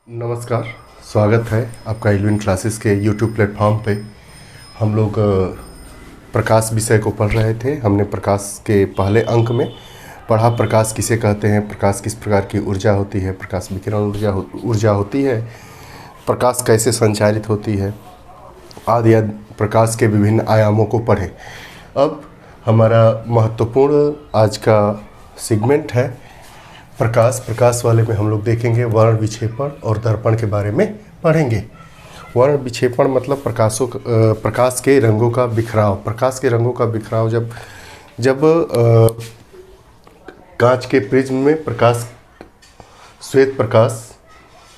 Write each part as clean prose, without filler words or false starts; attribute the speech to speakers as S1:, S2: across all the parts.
S1: नमस्कार। स्वागत है आपका इल्विन क्लासेस के यूट्यूब प्लेटफॉर्म पे। हम लोग प्रकाश विषय को पढ़ रहे थे। हमने प्रकाश के पहले अंक में पढ़ा प्रकाश किसे कहते हैं, प्रकाश किस प्रकार की ऊर्जा होती है, प्रकाश विकिरण ऊर्जा होती है, प्रकाश कैसे संचारित होती है आदि प्रकाश के विभिन्न आयामों को पढ़े। अब हमारा महत्वपूर्ण आज का सेगमेंट है प्रकाश वाले में हम लोग देखेंगे वर्ण विक्षेपण और दर्पण के बारे में पढ़ेंगे। वर्ण विक्षेपण मतलब प्रकाश के रंगों का बिखराव। प्रकाश के रंगों का बिखराव जब कांच के प्रिज्म में प्रकाश श्वेत प्रकाश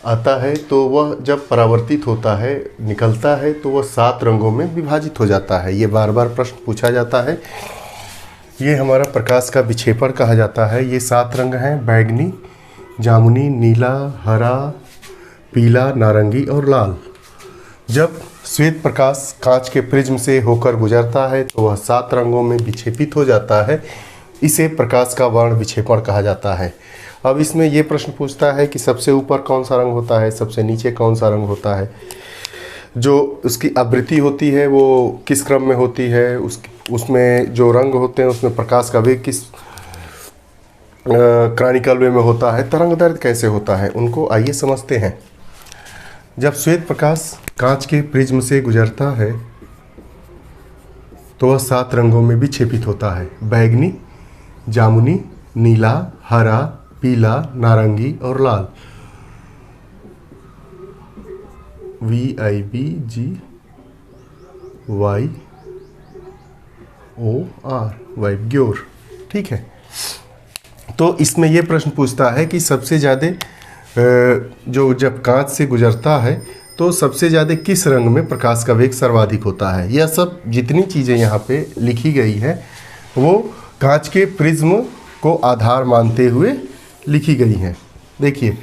S1: आता है तो वह जब परावर्तित होता है, निकलता है, तो वह 7 रंगों में विभाजित हो जाता है। ये बार बार प्रश्न पूछा जाता है। ये हमारा प्रकाश का विक्षेपण कहा जाता है। ये 7 रंग हैं: बैगनी, जामुनी, नीला, हरा, पीला, नारंगी और लाल। जब श्वेत प्रकाश कांच के प्रिज्म से होकर गुजरता है तो वह 7 रंगों में विक्षेपित हो जाता है। इसे प्रकाश का वर्ण विक्षेपण कहा जाता है। अब इसमें ये प्रश्न पूछता है कि सबसे ऊपर कौन सा रंग होता है, सबसे नीचे कौन सा रंग होता है, जो उसकी आवृत्ति होती है वो किस क्रम में होती है, उसमें जो रंग होते हैं उसमें प्रकाश का वेग किस क्रॉनिकल वे में होता है, तरंग दैर्ध्य कैसे होता है, उनको आइए समझते हैं। जब श्वेत प्रकाश कांच के प्रिज्म से गुजरता है तो वह 7 रंगों में विक्षेपित होता है: बैगनी, जामुनी, नीला, हरा, पीला, नारंगी और लाल। VIBGYOR वाइब्योर। ठीक है। तो इसमें यह प्रश्न पूछता है कि सबसे ज़्यादा जो जब कांच से गुजरता है तो सबसे ज़्यादा किस रंग में प्रकाश का वेग सर्वाधिक होता है। यह सब जितनी चीज़ें यहाँ पे लिखी गई है वो कांच के प्रिज्म को आधार मानते हुए लिखी गई हैं। देखिए,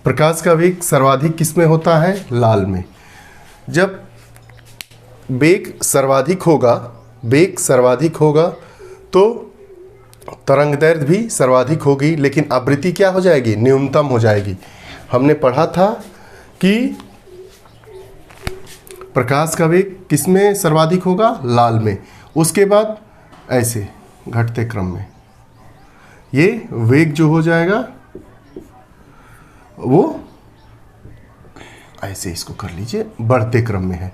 S1: प्रकाश का वेग सर्वाधिक किस में होता है? लाल में। जब वेग सर्वाधिक होगा तो तरंग दैर्ध्य भी सर्वाधिक होगी, लेकिन आवृत्ति क्या हो जाएगी? न्यूनतम हो जाएगी। हमने पढ़ा था कि प्रकाश का वेग किस में सर्वाधिक होगा? लाल में। उसके बाद ऐसे घटते क्रम में ये वेग जो हो जाएगा वो ऐसे, इसको कर लीजिए, बढ़ते क्रम में है।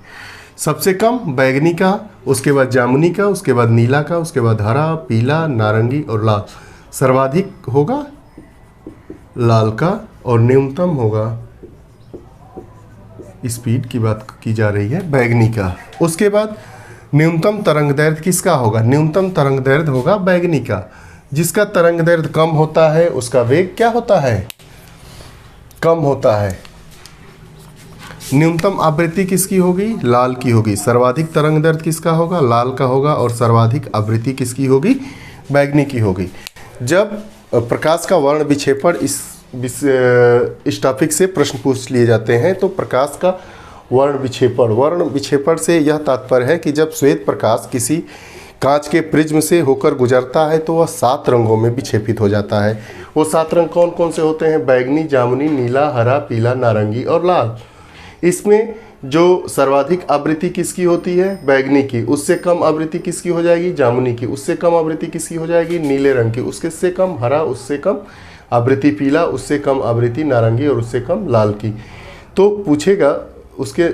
S1: सबसे कम बैगनी का, उसके बाद जामुनी का, उसके बाद नीला का, उसके बाद हरा, पीला, नारंगी और लाल। सर्वाधिक होगा लाल का और न्यूनतम होगा, स्पीड की बात की जा रही है, बैगनी का। उसके बाद न्यूनतम तरंग दैर्ध्य किसका होगा? न्यूनतम तरंग दैर्ध्य होगा बैगनी का। जिसका तरंग दैर्ध्य कम होता है उसका वेग क्या होता है? कम होता है। न्यूनतम आवृत्ति किसकी होगी? लाल की होगी। सर्वाधिक तरंग दैर्ध्य किसका होगा? लाल का होगा। और सर्वाधिक आवृत्ति किसकी होगी? बैगनी की होगी। जब प्रकाश का वर्ण विक्षेपण इस टॉपिक से प्रश्न पूछ लिए जाते हैं तो प्रकाश का वर्ण विक्षेपण से यह तात्पर्य है कि जब श्वेत प्रकाश किसी कांच के प्रिज्म से होकर गुजरता है तो वह 7 रंगों में विक्षेपित हो जाता है। वो 7 रंग कौन कौन से होते हैं? बैगनी, जामुनी, नीला, हरा, पीला, नारंगी और लाल। इसमें जो सर्वाधिक आवृत्ति किसकी होती है? बैगनी की। उससे कम आवृत्ति किसकी हो जाएगी? जामुनी की। उससे कम आवृत्ति किसकी हो जाएगी? नीले रंग की। उससे कम हरा, उससे कम आवृत्ति पीला, उससे कम आवृत्ति नारंगी और उससे कम लाल की। तो पूछेगा उसके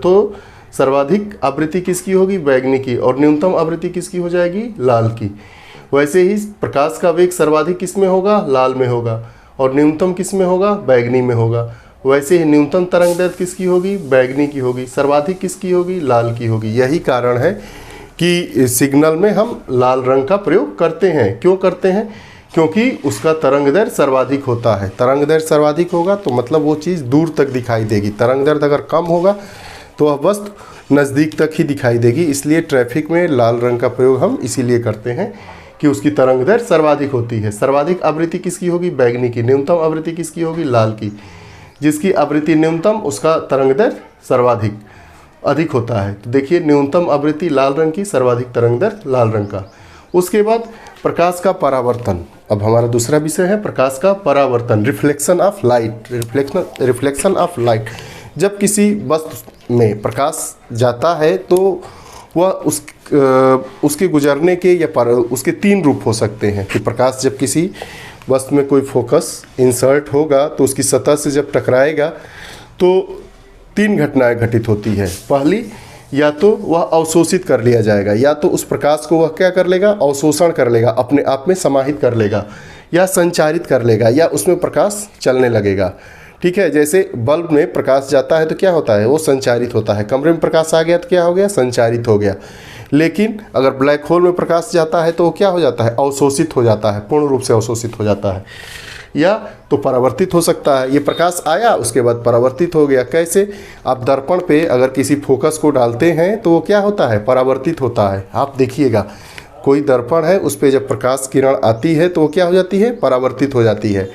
S1: तो सर्वाधिक आवृत्ति किसकी होगी? बैगनी की। और न्यूनतम आवृत्ति किसकी हो जाएगी? लाल की। वैसे ही प्रकाश का वेग सर्वाधिक किस में होगा? लाल में होगा। और न्यूनतम किस में होगा? बैगनी में होगा। वैसे ही न्यूनतम तरंग दैर्ध्य किसकी होगी? बैगनी की होगी। सर्वाधिक किसकी होगी? लाल की होगी। यही कारण है कि सिग्नल में हम लाल रंग का प्रयोग करते हैं। क्यों करते हैं? क्योंकि उसका तरंग दैर्ध्य सर्वाधिक होता है। तरंग दैर्ध्य सर्वाधिक होगा तो मतलब वो चीज़ दूर तक दिखाई देगी। तरंग दैर्ध्य अगर कम होगा तो वह वस्तु नज़दीक तक ही दिखाई देगी। इसलिए ट्रैफिक में लाल रंग का प्रयोग हम इसीलिए करते हैं कि उसकी तरंग दैर्ध्य सर्वाधिक होती है। सर्वाधिक आवृत्ति किसकी होगी? बैगनी की। न्यूनतम आवृत्ति किसकी होगी? लाल की। जिसकी आवृत्ति न्यूनतम उसका तरंग दैर्ध्य सर्वाधिक अधिक होता है। तो देखिए, न्यूनतम आवृत्ति लाल रंग की, सर्वाधिक तरंग दैर्ध्य लाल रंग का। उसके बाद प्रकाश का परावर्तन। अब हमारा दूसरा विषय है प्रकाश का परावर्तन, reflection of light. Reflection of light, जब किसी वस्तु में प्रकाश जाता है तो वह उसके गुजरने के या उसके 3 रूप हो सकते हैं कि प्रकाश जब किसी वस्तु में कोई फोकस इंसर्ट होगा तो उसकी सतह से जब टकराएगा तो 3 घटनाएं घटित होती है। पहली, या तो वह अवशोषित कर लिया जाएगा, या तो उस प्रकाश को वह क्या कर लेगा, अवशोषण कर लेगा, अपने आप में समाहित कर लेगा, या संचारित कर लेगा, या उसमें प्रकाश चलने लगेगा। ठीक है, जैसे बल्ब में प्रकाश जाता है तो क्या होता है, वो संचारित होता है। कमरे में प्रकाश आ गया तो क्या हो गया, संचारित हो गया। लेकिन अगर ब्लैक होल में प्रकाश जाता है तो वो क्या हो जाता है, अवशोषित हो जाता है, पूर्ण रूप से अवशोषित हो जाता है, या तो परावर्तित हो सकता है। ये प्रकाश आया उसके बाद परावर्तित हो गया। कैसे, आप दर्पण पे अगर किसी फोकस को डालते हैं तो वो क्या होता है, परावर्तित होता है। आप देखिएगा कोई दर्पण है, उस पर जब प्रकाश किरण आती है तो वो क्या हो जाती है, परावर्तित हो जाती है।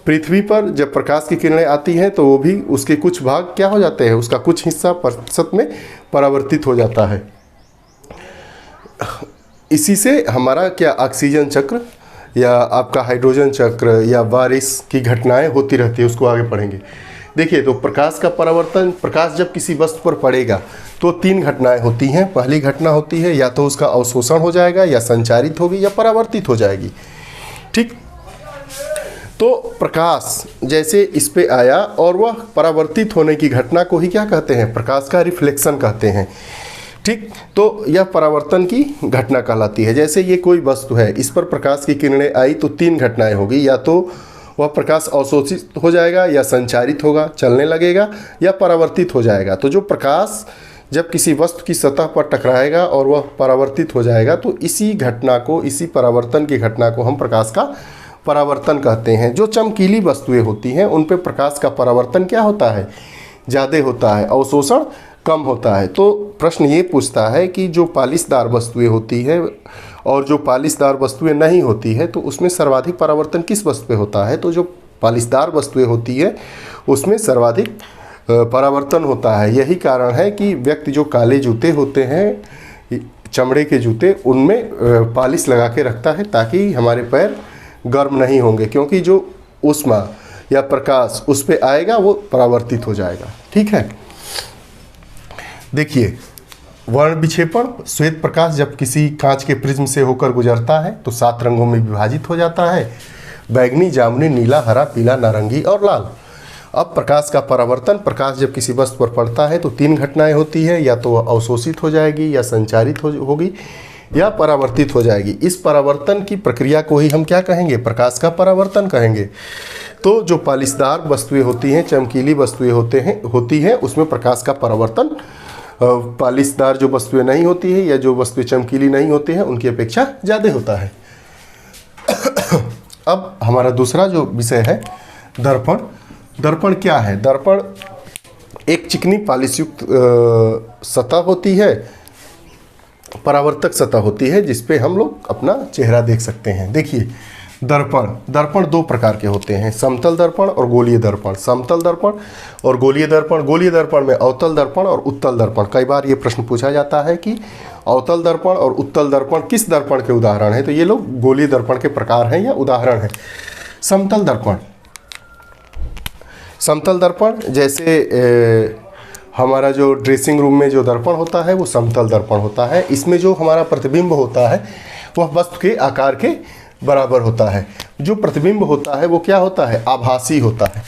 S1: पृथ्वी पर जब प्रकाश की किरणें आती हैं तो वो भी उसके कुछ भाग क्या हो जाते हैं, उसका कुछ हिस्सा प्रतिशत में परावर्तित हो जाता है। इसी से हमारा क्या ऑक्सीजन चक्र या आपका हाइड्रोजन चक्र या बारिश की घटनाएं होती रहती है, उसको आगे पढ़ेंगे। देखिए, तो प्रकाश का परावर्तन, प्रकाश जब किसी वस्तु पर पड़ेगा तो 3 घटनाएं होती हैं। पहली घटना होती है या तो उसका अवशोषण हो जाएगा, या संचारित होगी, या परावर्तित हो जाएगी। ठीक, तो प्रकाश जैसे इस पे आया और वह परावर्तित होने की घटना को ही क्या कहते हैं, प्रकाश का रिफ्लेक्शन कहते हैं। ठीक, तो यह परावर्तन की घटना कहलाती है। जैसे ये कोई वस्तु है, इस पर प्रकाश की किरणें आई तो 3 घटनाएं होगी, या तो वह प्रकाश अवशोषित हो जाएगा, या संचारित होगा, चलने लगेगा, या परावर्तित हो जाएगा। तो जो प्रकाश जब किसी वस्तु की सतह पर टकराएगा और वह परावर्तित हो जाएगा तो इसी घटना को, इसी परावर्तन की घटना को हम प्रकाश का परावर्तन कहते हैं। जो चमकीली वस्तुएं होती हैं उन पे प्रकाश का परावर्तन क्या होता है, ज़्यादा होता है, अवशोषण कम होता है। तो प्रश्न ये पूछता है कि जो पालिशदार वस्तुएं होती है और जो पालिशदार वस्तुएं नहीं होती है तो उसमें सर्वाधिक परावर्तन किस वस्तु पे होता है। तो जो पालिशदार वस्तुएं होती है उसमें सर्वाधिक परावर्तन होता है। यही कारण है कि व्यक्ति जो काले जूते होते हैं, चमड़े के जूते, उनमें पालिश लगा के रखता है ताकि हमारे पैर गर्म नहीं होंगे, क्योंकि जो ऊष्मा या प्रकाश उस पे आएगा वो परावर्तित हो जाएगा। ठीक है, देखिए, वर्ण विक्षेपण, श्वेत प्रकाश जब किसी कांच के प्रिज्म से होकर गुजरता है तो 7 रंगों में विभाजित हो जाता है, बैगनी, जामुनी, नीला, हरा, पीला, नारंगी और लाल। अब प्रकाश का परावर्तन, प्रकाश जब किसी वस्तु पर पड़ता है तो 3 घटनाएं होती है, या तो अवशोषित हो जाएगी, या संचारित होगी, या परावर्तित हो जाएगी। इस परावर्तन की प्रक्रिया को ही हम क्या कहेंगे, प्रकाश का परावर्तन कहेंगे। तो जो पालिशदार वस्तुएं होती हैं, चमकीली वस्तुएं होती हैं उसमें प्रकाश का परावर्तन, पालिशदार जो वस्तुएं नहीं होती है या जो वस्तुएं चमकीली नहीं होती हैं उनकी अपेक्षा ज़्यादा होता है। अब हमारा दूसरा जो विषय है दर्पण। दर्पण क्या है, दर्पण एक चिकनी पालिश युक्त सतह होती है, परावर्तक सतह होती है जिस पे हम लोग अपना चेहरा देख सकते हैं। देखिए, दर्पण 2 प्रकार के होते हैं, समतल दर्पण और गोलीय दर्पण। समतल दर्पण और गोलीय दर्पण। गोलीय दर्पण में अवतल दर्पण और उत्तल दर्पण। कई बार ये प्रश्न पूछा जाता है कि अवतल दर्पण और उत्तल दर्पण किस दर्पण के उदाहरण हैं, तो ये लोग गोलीय दर्पण के प्रकार हैं या उदाहरण हैं। समतल दर्पण, समतल दर्पण जैसे हमारा जो ड्रेसिंग रूम में जो दर्पण होता है वो समतल दर्पण होता है। इसमें जो हमारा प्रतिबिंब होता है वह वस्तु के आकार के बराबर होता है। जो प्रतिबिंब होता है वो क्या होता है, आभासी होता है।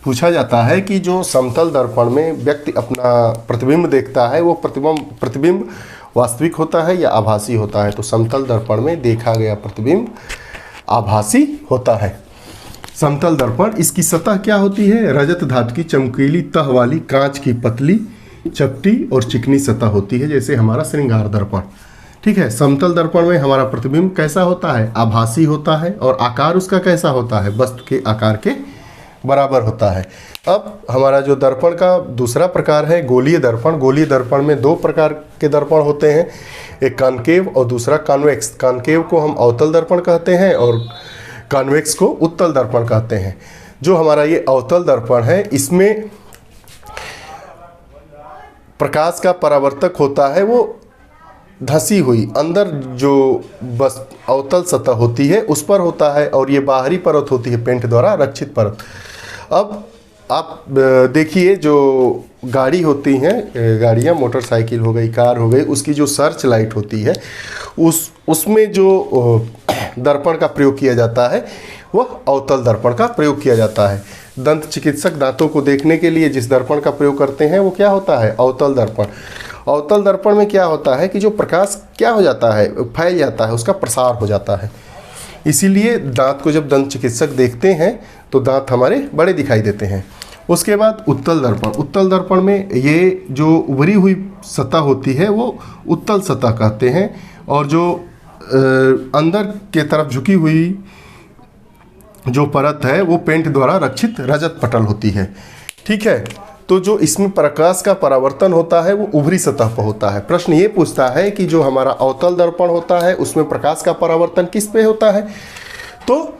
S1: पूछा जाता है कि जो समतल दर्पण में व्यक्ति अपना प्रतिबिंब देखता है वो प्रतिबिंब वास्तविक होता है या आभासी होता है। तो समतल दर्पण में देखा गया प्रतिबिंब आभासी होता है। समतल दर्पण, इसकी सतह क्या होती है, रजत धातु की चमकीली तह वाली कांच की पतली, चपटी और चिकनी सतह होती है, जैसे हमारा श्रृंगार दर्पण। ठीक है, समतल दर्पण में हमारा प्रतिबिंब कैसा होता है, आभासी होता है, और आकार उसका कैसा होता है, वस्तु के आकार के बराबर होता है। अब हमारा जो दर्पण का दूसरा प्रकार है गोलीय दर्पण। गोलीय दर्पण में 2 प्रकार के दर्पण होते हैं, एक कॉनकेव और दूसरा कॉन्वेक्स। कॉनकेव को हम अवतल दर्पण कहते हैं और कॉन्वेक्स को उत्तल दर्पण कहते हैं। जो हमारा ये अवतल दर्पण है इसमें प्रकाश का परावर्तक होता है वो धंसी हुई, अंदर जो बस अवतल सतह होती है उस पर होता है, और ये बाहरी परत होती है पेंट द्वारा रक्षित परत। अब आप देखिए जो गाड़ी होती हैं, गाड़ियाँ, मोटरसाइकिल हो गई, कार हो गई, उसकी जो सर्च लाइट होती है उसमें जो दर्पण का प्रयोग किया जाता है वह अवतल दर्पण का प्रयोग किया जाता है। दंत चिकित्सक दांतों को देखने के लिए जिस दर्पण का प्रयोग करते हैं वो क्या होता है? अवतल दर्पण। अवतल दर्पण में क्या होता है कि जो प्रकाश क्या हो जाता है, फैल जाता है, उसका प्रसार हो जाता है। इसीलिए दांत को जब दंत चिकित्सक देखते हैं तो दांत हमारे बड़े दिखाई देते हैं। उसके बाद उत्तल दर्पण। उत्तल दर्पण में ये जो उभरी हुई सतह होती है वो उत्तल सतह कहते हैं, और जो अंदर के तरफ झुकी हुई जो परत है वो पेंट द्वारा रक्षित रजत पटल होती है। ठीक है, तो जो इसमें प्रकाश का परावर्तन होता है वो उभरी सतह पर होता है। प्रश्न ये पूछता है कि जो हमारा अवतल दर्पण होता है उसमें प्रकाश का परावर्तन किस पे होता है? तो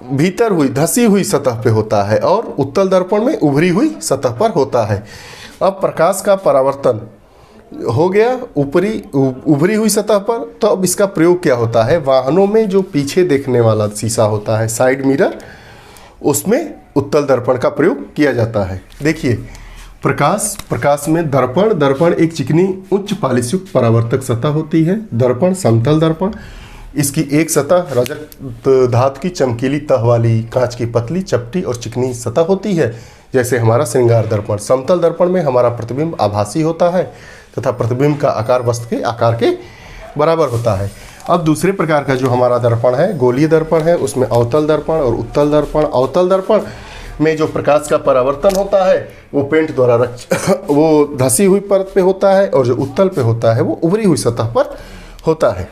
S1: भीतर हुई धसी हुई सतह पे होता है, और उत्तल दर्पण में उभरी हुई सतह पर होता है। अब प्रकाश का परावर्तन हो गया उभरी हुई सतह पर, तो अब इसका प्रयोग क्या होता है? वाहनों में जो पीछे देखने वाला शीशा होता है, साइड मिरर, उसमें उत्तल दर्पण का प्रयोग किया जाता है। देखिए प्रकाश में दर्पण एक चिकनी उच्च पालिशयुक्त परावर्तक सतह होती है। दर्पण समतल दर्पण, इसकी एक सतह रजत धातु की चमकीली तह वाली कांच की पतली चपटी और चिकनी सतह होती है, जैसे हमारा श्रृंगार दर्पण। समतल दर्पण में हमारा प्रतिबिंब आभासी होता है तथा प्रतिबिंब का आकार वस्तु के आकार के बराबर होता है। अब दूसरे प्रकार का जो हमारा दर्पण है गोलीय दर्पण है, उसमें अवतल दर्पण और उत्तल दर्पण। अवतल दर्पण में जो प्रकाश का परावर्तन होता है वो पेंट द्वारा वो धसी हुई परत पे होता है, और जो उत्तल पे होता है वो उभरी हुई सतह पर होता है।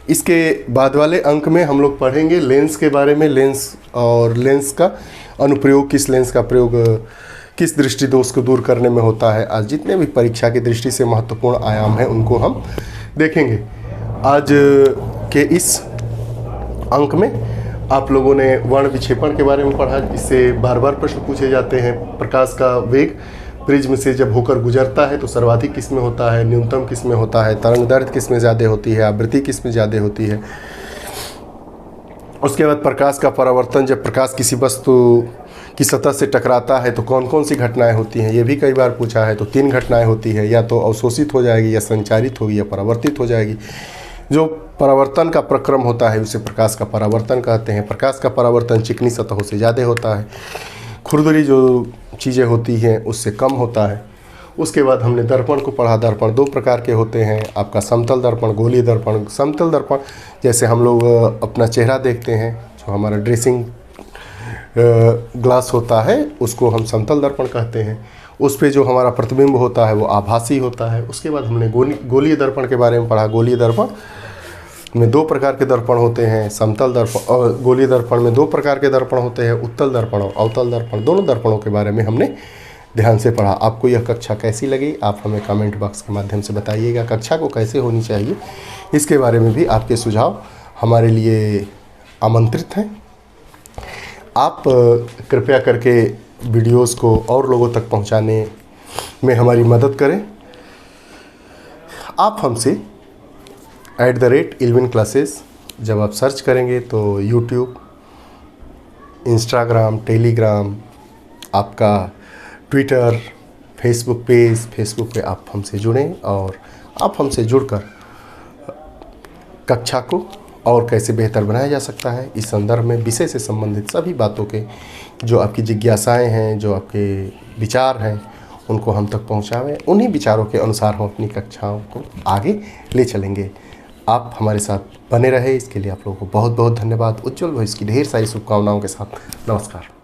S1: इसके बाद वाले अंक में हम लोग पढ़ेंगे लेंस के बारे में, लेंस और लेंस का अनुप्रयोग, किस लेंस का प्रयोग किस दृष्टि दोष को दूर करने में होता है। आज जितने भी परीक्षा की दृष्टि से महत्वपूर्ण आयाम हैं उनको हम देखेंगे। आज के इस अंक में आप लोगों ने वर्ण विक्षेपण के बारे में पढ़ा, इससे बार बार प्रश्न पूछे जाते हैं। प्रकाश का वेग प्रिज्म से जब होकर गुजरता है तो सर्वाधिक किस में होता है, न्यूनतम किस में होता है, तरंग दैर्घ्य किस में ज़्यादा होती है, आवृत्ति किस में ज़्यादा होती है। उसके बाद प्रकाश का परावर्तन, जब प्रकाश किसी वस्तु की सतह से टकराता है तो कौन कौन सी घटनाएं होती हैं, ये भी कई बार पूछा है। तो 3 घटनाएं होती है, या तो अवशोषित हो जाएगी, या संचारित होगी, या परावर्तित हो जाएगी। जो परावर्तन का प्रक्रम होता है उसे प्रकाश का परावर्तन कहते हैं। प्रकाश का परावर्तन चिकनी सतहों से ज़्यादा होता है, खुरदरी जो चीज़ें होती हैं उससे कम होता है। उसके बाद हमने दर्पण को पढ़ा। दर्पण 2 प्रकार के होते हैं, आपका समतल दर्पण, गोलीय दर्पण। समतल दर्पण जैसे हम लोग अपना चेहरा देखते हैं, जो हमारा ड्रेसिंग ग्लास होता है उसको हम समतल दर्पण कहते हैं। उस पे जो हमारा प्रतिबिंब होता है वो आभासी होता है। उसके बाद हमने गोलीय दर्पण के बारे में पढ़ा। गोलीय दर्पण में 2 प्रकार के दर्पण होते हैं, समतल दर्पण और गोलीय दर्पण में 2 प्रकार के दर्पण होते हैं, उत्तल दर्पण और अवतल दर्पण। दोनों दर्पणों के बारे में हमने ध्यान से पढ़ा। आपको यह कक्षा कैसी लगी आप हमें कमेंट बॉक्स के माध्यम से बताइएगा। कक्षा को कैसे होनी चाहिए इसके बारे में भी आपके सुझाव हमारे लिए आमंत्रित हैं। आप कृपया करके वीडियोस को और लोगों तक पहुंचाने में हमारी मदद करें। आप हमसे @इल्विन क्लासेस जब आप सर्च करेंगे तो यूट्यूब, इंस्टाग्राम, टेलीग्राम, आपका ट्विटर, फेसबुक पेज, फेसबुक पे आप हमसे जुड़ें और आप हमसे जुड़कर कक्षा को और कैसे बेहतर बनाया जा सकता है इस संदर्भ में विषय से संबंधित सभी बातों के जो आपकी जिज्ञासाएं हैं, जो आपके विचार हैं, उनको हम तक पहुंचावें। उन्हीं विचारों के अनुसार हम अपनी कक्षाओं को आगे ले चलेंगे। आप हमारे साथ बने रहे इसके लिए आप लोगों को बहुत बहुत धन्यवाद। उज्जवल भविष्य की ढेर सारी शुभकामनाओं के साथ नमस्कार।